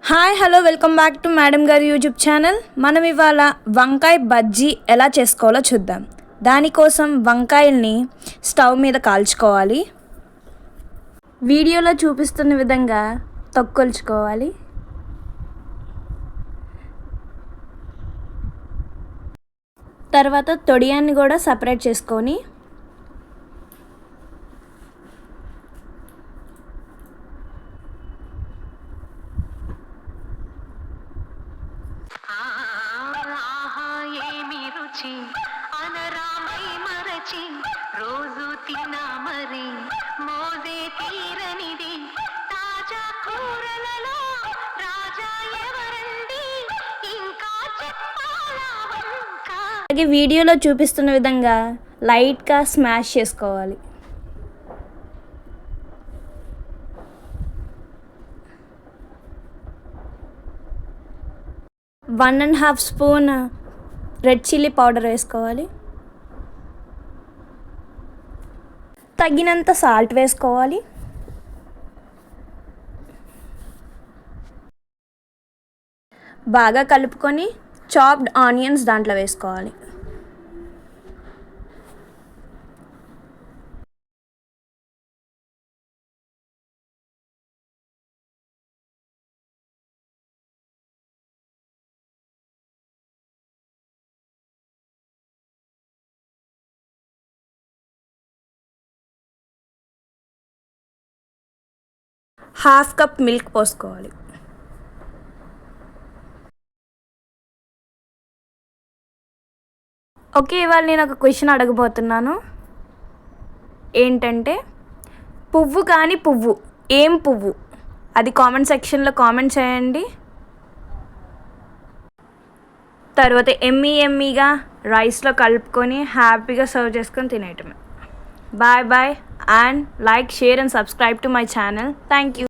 Hi hello welcome back to madam గారి YouTube channel. మనం ఇవాళ వంకాయ బజ్జీ ఎలా చేసుకోవాలో చూద్దాం. దానికోసం వంకాయల్ని స్టవ్ మీద కాల్చుకోవాలి. వీడియోలో చూపిస్తున్న విధంగా తొక్కొల్చుకోవాలి. తర్వాత తొడియాన్ని కూడా సపరేట్ చేసుకొని అనరామై మరచి రోజు తిన్నా మరి మోజే తీరనిది తాజా కూరలలో రాజా ఎవరండి ఇంకా చెప్పాలా అలాగే వీడియోలో చూపిస్తున్న విధంగా లైట్గా స్మాష్ చేసుకోవాలి. One and half spoon red chilli powder వేసుకోవాలి. తగినంత సాల్ట్ వేసుకోవాలి. బాగా కలుపుకొని చాప్డ్ ఆనియన్స్ దాంట్లో వేసుకోవాలి. హాఫ్ కప్ మిల్క్ పోసుకోవాలి. ఓకే, ఇవాళ నేను ఒక క్వశ్చన్ అడగబోతున్నాను. ఏంటంటే పువ్వు కాని పువ్వు ఏం పువ్వు? అది కామెంట్ సెక్షన్లో కామెంట్ చేయండి. తర్వాత ఎమ్మీగా రైస్లో కలుపుకొని హ్యాపీగా సర్వ్ చేసుకొని తినేయటమే. Bye bye and like, share and subscribe to my channel. Thank you.